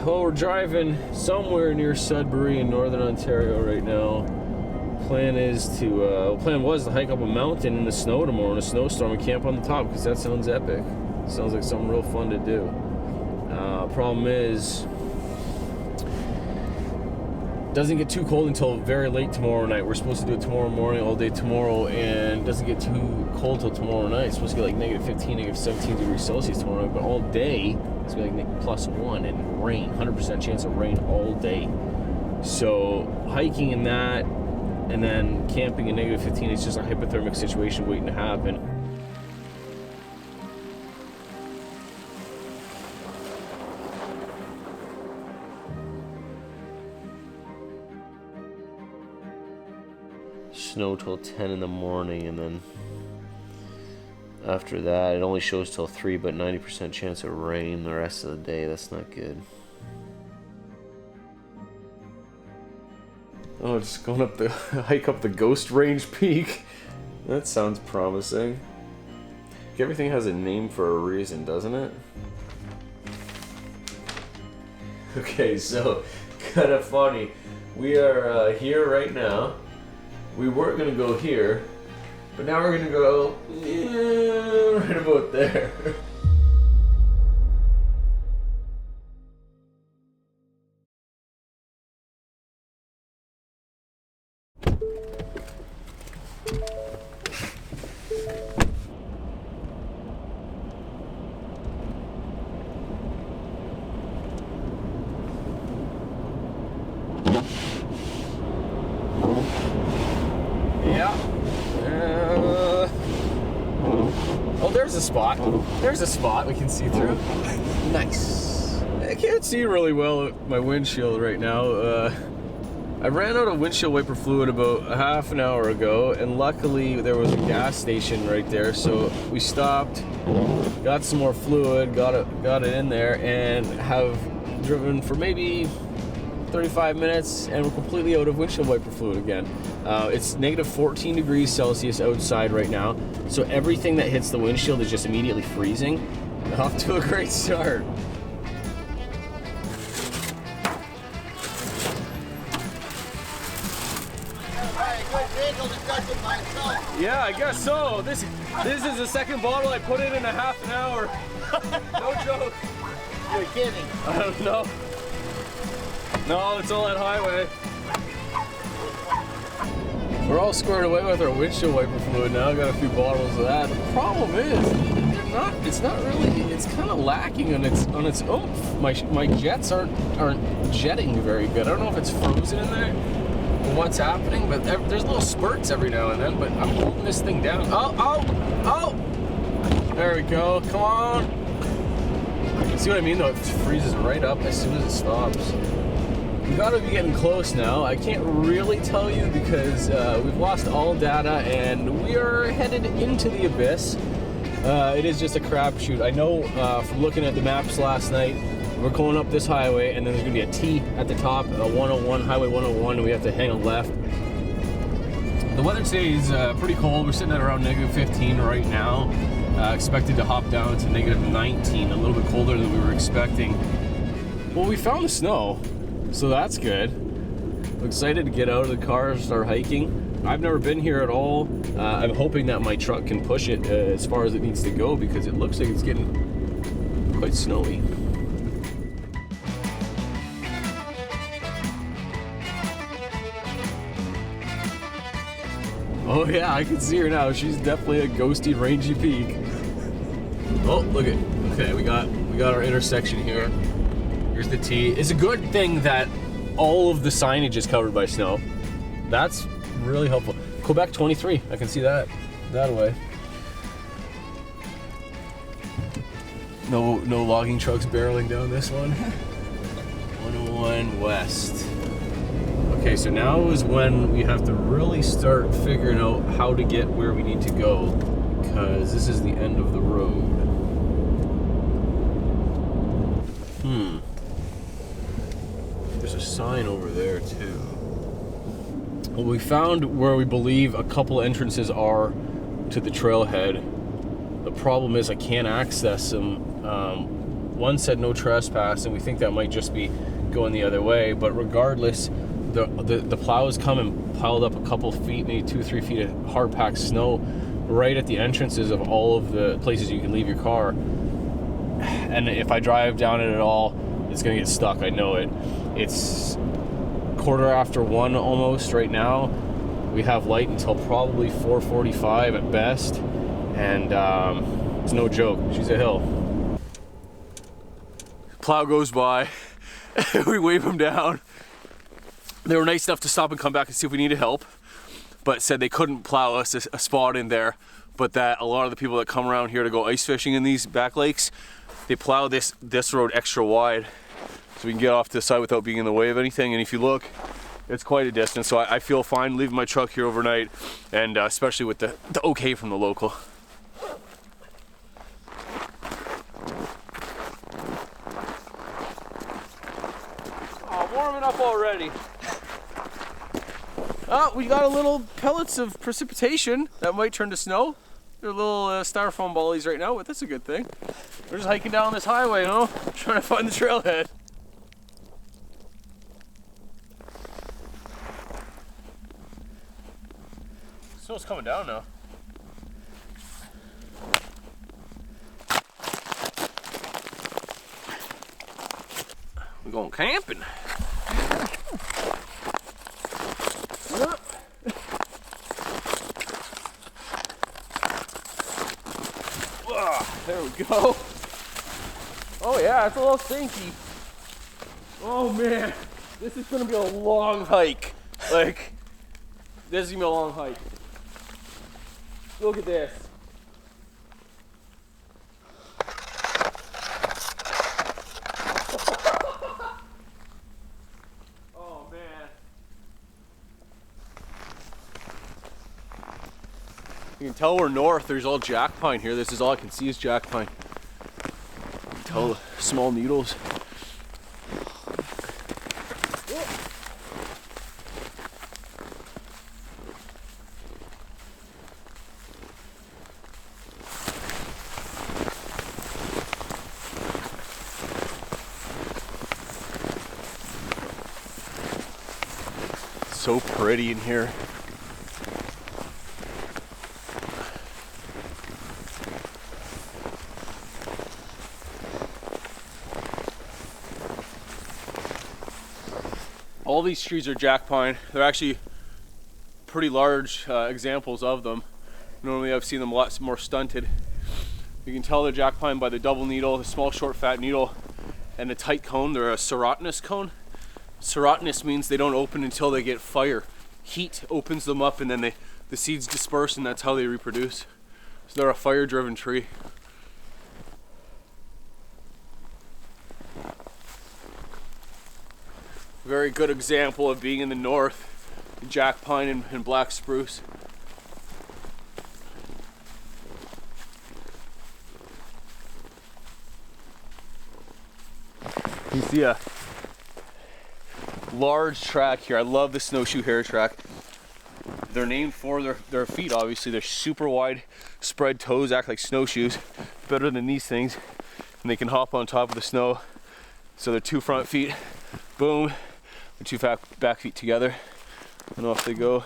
Well, we're driving somewhere near Sudbury in Northern Ontario right now. Plan was to hike up a mountain in the snow tomorrow in a snowstorm and camp on the top, because that sounds epic. Sounds like something real fun to do. Problem is, it doesn't get too cold until very late tomorrow night. We're supposed to do it tomorrow morning, all day tomorrow, and it doesn't get too cold till tomorrow night. It's supposed to get like -15, -17 degrees Celsius tomorrow night, but all day it's gonna be like +1 and rain, 100% chance of rain all day. So hiking in that and then camping in -15, it's just a hypothermic situation waiting to happen. Snow till 10 in the morning, and then after that it only shows till 3, but 90% chance of rain the rest of the day. That's not good. Oh, just going up the hike up the Ghost Range peak. That sounds promising. Everything has a name for a reason, doesn't it? Okay, so kind of funny. We are here right now. We weren't gonna go here, but now we're gonna go right about there. There's a spot we can see through. Nice. I can't see really well at my windshield right now. I ran out of windshield wiper fluid about a half an hour ago, and luckily there was a gas station right there, so we stopped, got some more fluid, got it in there, and have driven for maybe 35 minutes, and we're completely out of windshield wiper fluid again. It's -14 degrees Celsius outside right now, so everything that hits the windshield is just immediately freezing. Off to a great start. Yeah, I guess so. This is the second bottle I put in a half an hour. No joke. You're kidding. I don't know. No, it's all that highway. We're all squared away with our windshield wiper fluid now. Got a few bottles of that. The problem is, it's kind of lacking on its oomph. My jets aren't jetting very good. I don't know if it's frozen in there or what's happening, but there's little spurts every now and then. But I'm holding this thing down. Oh! There we go. Come on. See what I mean though? It freezes right up as soon as it stops. We gotta be getting close now. I can't really tell you because we've lost all data and we are headed into the abyss. It is just a crapshoot. I know from looking at the maps last night, we're going up this highway and then there's gonna be a T at the top, 101, Highway 101, and we have to hang a left. The weather today is pretty cold. We're sitting at around -15 right now. Expected to hop down to -19, a little bit colder than we were expecting. Well, we found the snow. So that's good. I'm excited to get out of the car and start hiking. I've never been here at all. I'm hoping that my truck can push it as far as it needs to go because it looks like it's getting quite snowy. Oh yeah, I can see her now. She's definitely a ghosty, rangy peak. Oh, look at, okay, we got our intersection here. Here's the T. It's a good thing that all of the signage is covered by snow. That's really helpful. Quebec 23, I can see that away. No logging trucks barreling down this one. 101 West. Okay, so now is when we have to really start figuring out how to get where we need to go, because this is the end of the road. There's a sign over there too. Well, we found where we believe a couple entrances are to the trailhead. The problem is I can't access them one said no trespass, and we think that might just be going the other way. But regardless, the plows come and piled up a couple feet, maybe 2-3 feet of hard packed snow right at the entrances of all of the places you can leave your car. And if I drive down it at all, it's gonna get stuck. I know it. It's 1:15 almost right now. We have light until probably 4:45 at best, and it's no joke. She's a hill. Plow goes by, we wave them down. They were nice enough to stop and come back and see if we needed help, but said they couldn't plow us a spot in there, but that a lot of the people that come around here to go ice fishing in these back lakes, they plow this road extra wide so we can get off to the side without being in the way of anything. And if you look, it's quite a distance, so I feel fine leaving my truck here overnight, and especially with the okay from the local. Oh, warming up already. Oh, we got a little pellets of precipitation that might turn to snow. They're little styrofoam ballies right now, but that's a good thing. We're just hiking down this highway, trying to find the trailhead. Snow's coming down now. We're going camping. There we go. Oh yeah, it's a little stinky. Oh man, this is gonna be a long hike. Like, this is gonna be a long hike. Look at this. Oh man. You can tell we're north. There's all jack pine here. This is all I can see is jack pine. You can tell the small needles. So pretty in here. All these trees are jack pine. They're actually pretty large examples of them. Normally I've seen them lots more stunted. You can tell they're jack pine by the double needle, the small short fat needle, and the tight cone. They're a serotinous cone. Serotinous means they don't open until they get fire. Heat opens them up and then the seeds disperse, and that's how they reproduce. So they're a fire-driven tree. Very good example of being in the north. Jack pine and black spruce. You see a large track here. I love the snowshoe hare track. They're named for their feet, obviously. They're super wide spread toes, act like snowshoes, better than these things. And they can hop on top of the snow. So their two front feet, boom, the two back feet together, and off they go.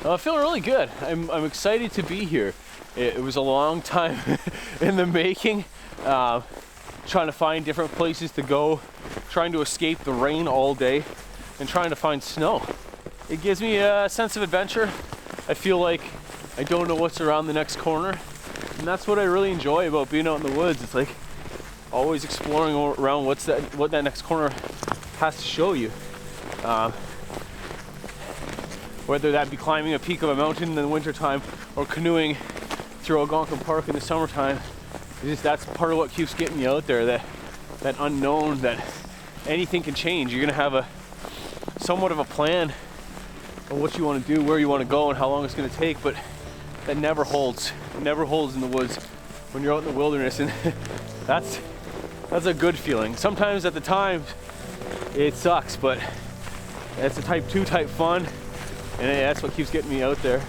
I'm feeling really good. I'm excited to be here. It was a long time in the making. Trying to find different places to go, trying to escape the rain all day, and trying to find snow. It gives me a sense of adventure. I feel like I don't know what's around the next corner, and that's what I really enjoy about being out in the woods. It's like always exploring around what that next corner has to show you. Whether that be climbing a peak of a mountain in the wintertime or canoeing through Algonquin Park in the summertime. That's part of what keeps getting you out there, that unknown, that anything can change. You're gonna have a somewhat of a plan of what you want to do, where you want to go, and how long it's gonna take, but that never holds. It never holds in the woods when you're out in the wilderness, and that's a good feeling. Sometimes at the time it sucks, but it's a type 2 type fun, and that's what keeps getting me out there.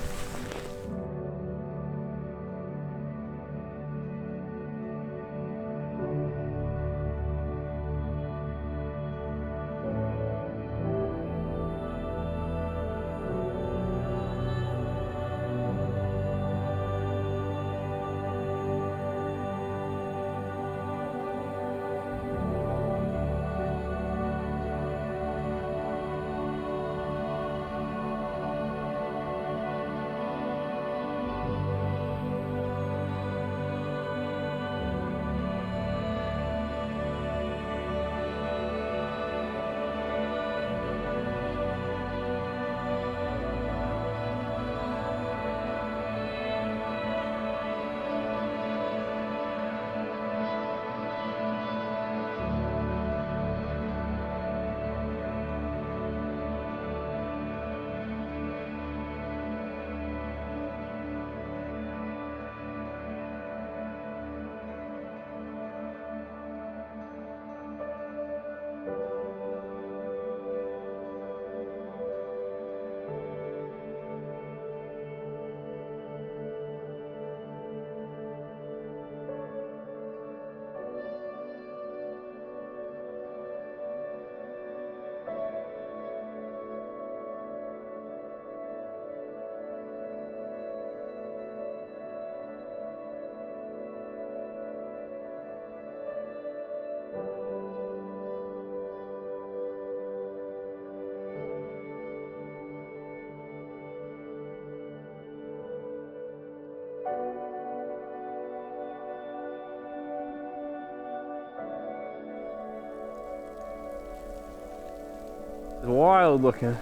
wild looking.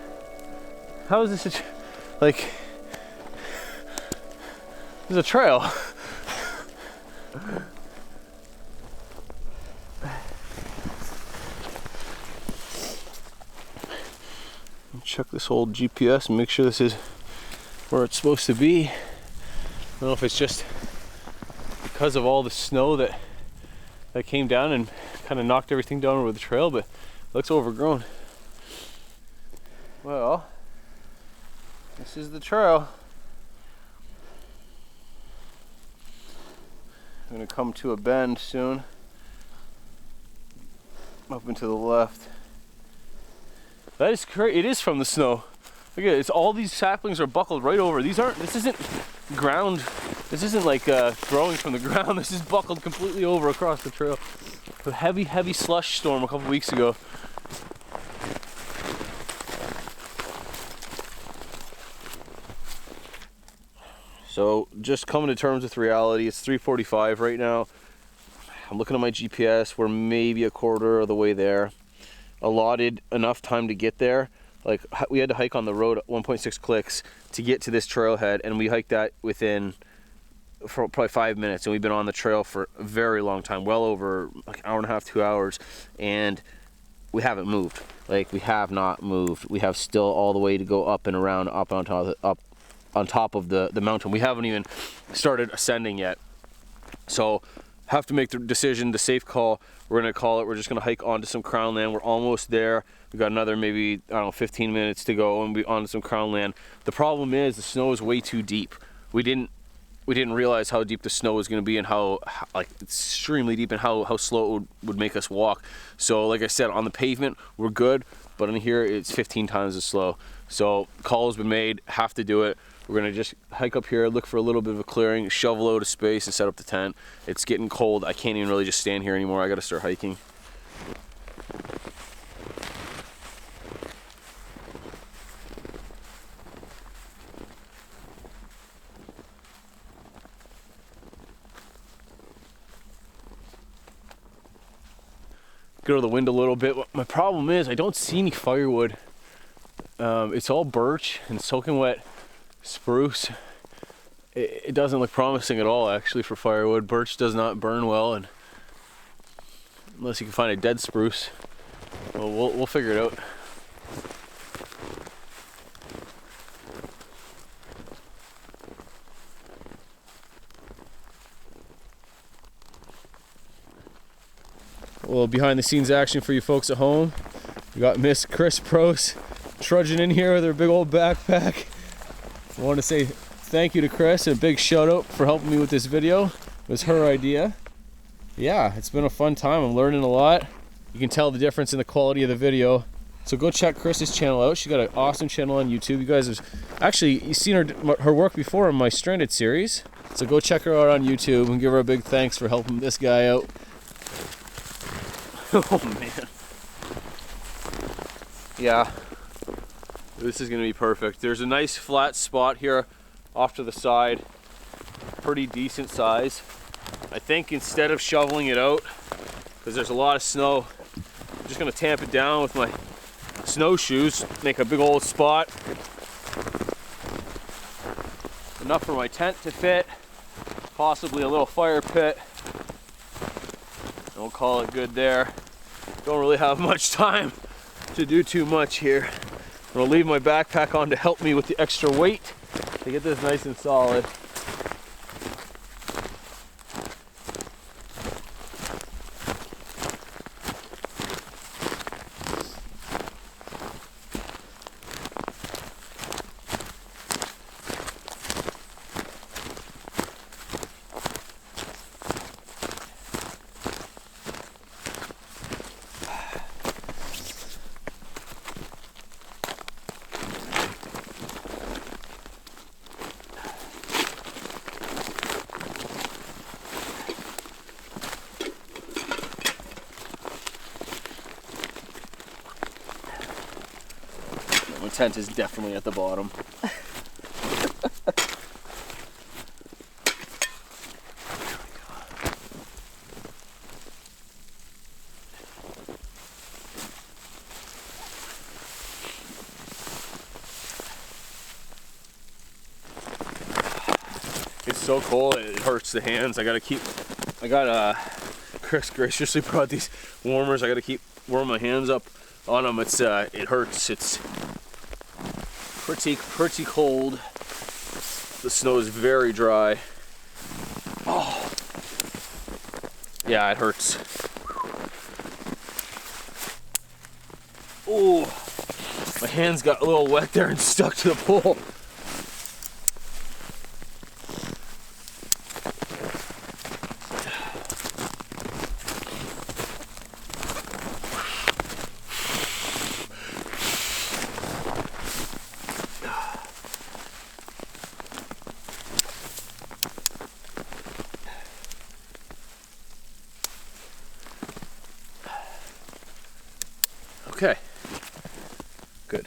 How is this like, there's a trail. Check this old GPS and make sure this is where it's supposed to be. I don't know if it's just because of all the snow that came down and kind of knocked everything down over the trail, but it looks overgrown. Well, this is the trail. I'm gonna come to a bend soon. Up and to the left. That is crazy. It is from the snow. Look at it. It's all these saplings are buckled right over. These aren't. This isn't ground. This isn't like growing from the ground. This is buckled completely over across the trail. A heavy slush storm a couple weeks ago. So just coming to terms with reality. It's 3:45 right now. I'm looking at my GPS. We're maybe a quarter of the way there. Allotted enough time to get there. Like, we had to hike on the road at 1.6 clicks to get to this trailhead, and we hiked that within for probably 5 minutes, and we've been on the trail for a very long time, well over like an hour and a half, 2 hours, and we haven't moved. Like, we have not moved. We have still all the way to go up and around, up on top of the mountain. We haven't even started ascending yet. So have to make the decision, the safe call. We're gonna call it. We're just gonna hike onto some crown land. We're almost there. We've got another maybe, I don't know, 15 minutes to go and be onto some crown land. The problem is the snow is way too deep. We didn't realize how deep the snow was gonna be and how like extremely deep and how slow it would make us walk. So like I said, on the pavement, we're good, but in here it's 15 times as slow. So call has been made, have to do it. We're gonna just hike up here, look for a little bit of a clearing, shovel out a space and set up the tent. It's getting cold. I can't even really just stand here anymore. I gotta start hiking. Go to the wind a little bit. My problem is I don't see any firewood. It's all birch and soaking wet spruce. It doesn't look promising at all, actually, for firewood. Birch does not burn well, and unless you can find a dead spruce, well, we'll figure it out. Well, behind the scenes action for you folks at home. We got Miss Chris Prouse trudging in here with her big old backpack. I want to say thank you to Chris and a big shout out for helping me with this video. It was her idea. Yeah, it's been a fun time. I'm learning a lot. You can tell the difference in the quality of the video. So go check Chris's channel out. She's got an awesome channel on YouTube. You guys have actually, you've seen her work before in my Stranded series. So go check her out on YouTube and give her a big thanks for helping this guy out. Oh man. Yeah, this is gonna be perfect. There's a nice flat spot here off to the side, pretty decent size. I think instead of shoveling it out, because there's a lot of snow, I'm just gonna tamp it down with my snowshoes, make a big old spot. Enough for my tent to fit, possibly a little fire pit. We'll call it good there. Don't really have much time to do too much here. I'm gonna leave my backpack on to help me with the extra weight to get this nice and solid. My tent is definitely at the bottom. so cold, it hurts the hands. I got Chris graciously brought these warmers. I gotta keep warming my hands up on them. It hurts. It's pretty cold. The snow is very dry. Oh, yeah, it hurts. Oh, my hands got a little wet there and stuck to the pole. Okay. Good. Good.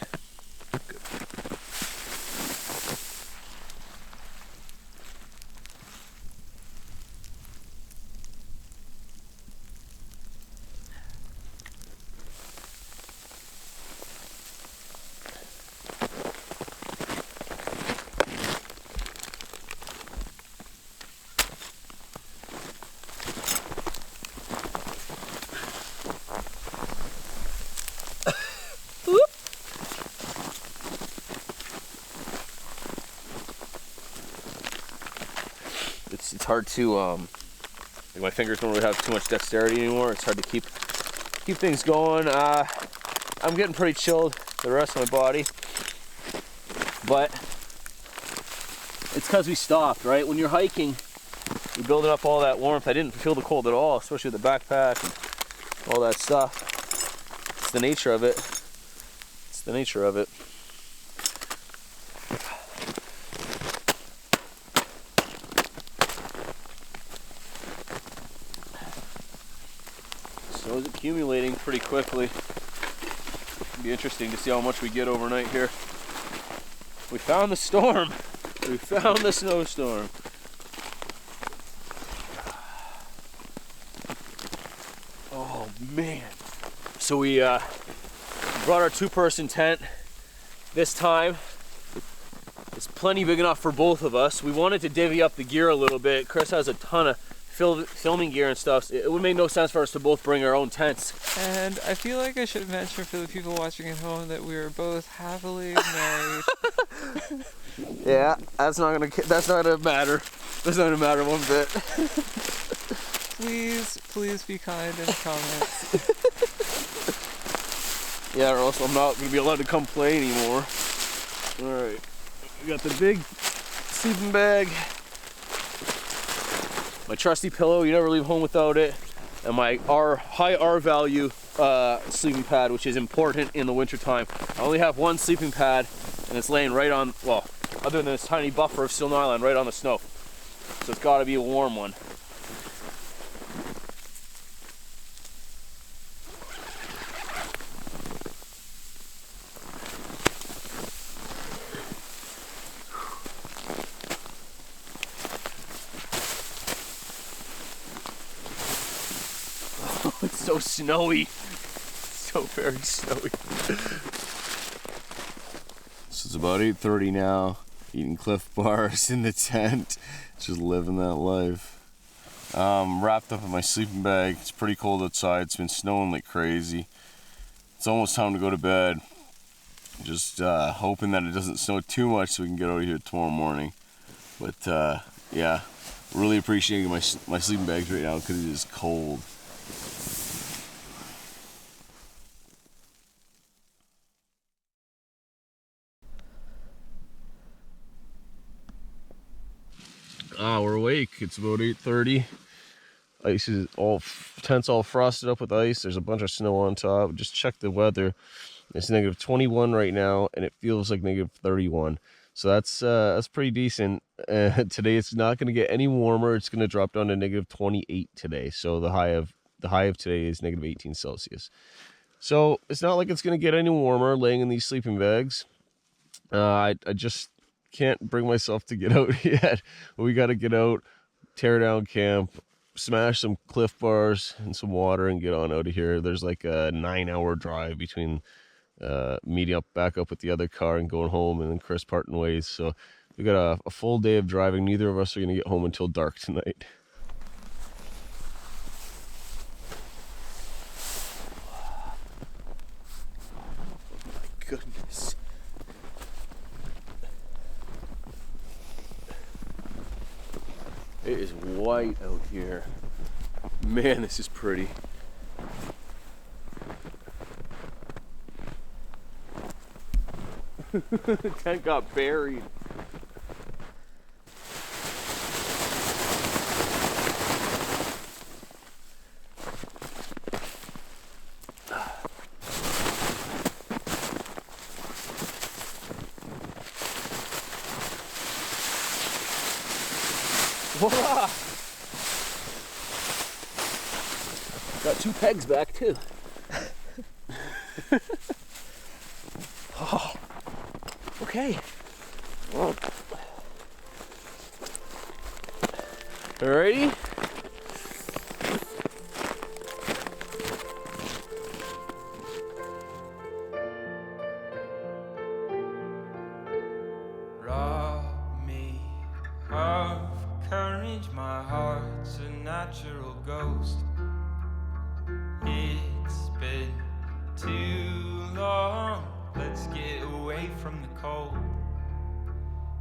It's hard to like my fingers don't really have too much dexterity anymore. It's hard to keep things going. I'm getting pretty chilled the rest of my body, but it's because we stopped, right? When you're hiking, you're building up all that warmth. I didn't feel the cold at all, especially with the backpack and all that stuff. It's the nature of it. It's the nature of it. So it's accumulating pretty quickly. It'll be interesting to see how much we get overnight here. We found the storm. We found the snowstorm. Oh man. So we brought our two-person tent this time. It's plenty big enough for both of us. We wanted to divvy up the gear a little bit. Chris has a ton of filming gear and stuff. It would make no sense for us to both bring our own tents. And I feel like I should mention for the people watching at home that we are both happily married. Yeah, that's not gonna matter. That's not gonna matter one bit. Please be kind in the comments. Yeah, or else I'm not gonna be allowed to come play anymore. All right, we got the big sleeping bag. My trusty pillow, you never leave home without it, and my high R value sleeping pad, which is important in the wintertime. I only have one sleeping pad, and it's laying right on, well, other than this tiny buffer of steel nylon, right on the snow. So it's got to be a warm one. It's so snowy. So very snowy. So it's about 8:30 now. Eating Cliff Bars in the tent. Just living that life. Wrapped up in my sleeping bag. It's pretty cold outside. It's been snowing like crazy. It's almost time to go to bed. Just hoping that it doesn't snow too much so we can get out of here tomorrow morning. But yeah, really appreciating my sleeping bags right now because it is cold. We're awake. It's about 8:30. Ice is tent's all frosted up with ice. There's a bunch of snow on top. Just check the weather. It's negative 21 right now, and it feels like negative 31. So that's pretty decent. Today it's not going to get any warmer. It's going to drop down to negative 28 today. So the high of today is negative 18 Celsius. So it's not like it's going to get any warmer laying in these sleeping bags. I just can't bring myself to get out yet. We got to get out, tear down camp, smash some Cliff Bars and some water, and get on out of here. There's like a 9-hour drive between meeting back up with the other car and going home, and then Chris parting ways. So We got a full day of driving. Neither of us are gonna get home until dark tonight. Oh my goodness. It is white out here. Man, this is pretty. The tent got buried. Voila! Got 2 pegs back too. Oh, okay. Alrighty. Rob me of courage, my heart's a natural ghost. It's been too long, let's get away from the cold.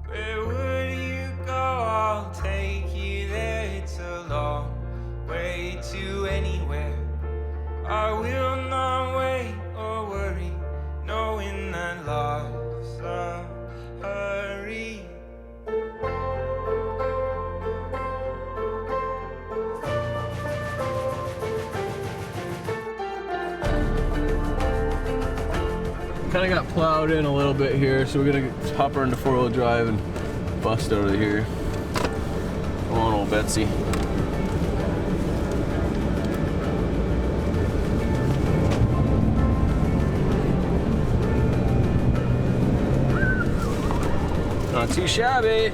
Where would you go? I'll take you there. It's a long way to anywhere. I will not wait or worry, knowing that life's a hurry. Kind of got plowed in a little bit here, so we're gonna hop her into 4-wheel drive and bust out of here. Come on, old Betsy. Not too shabby.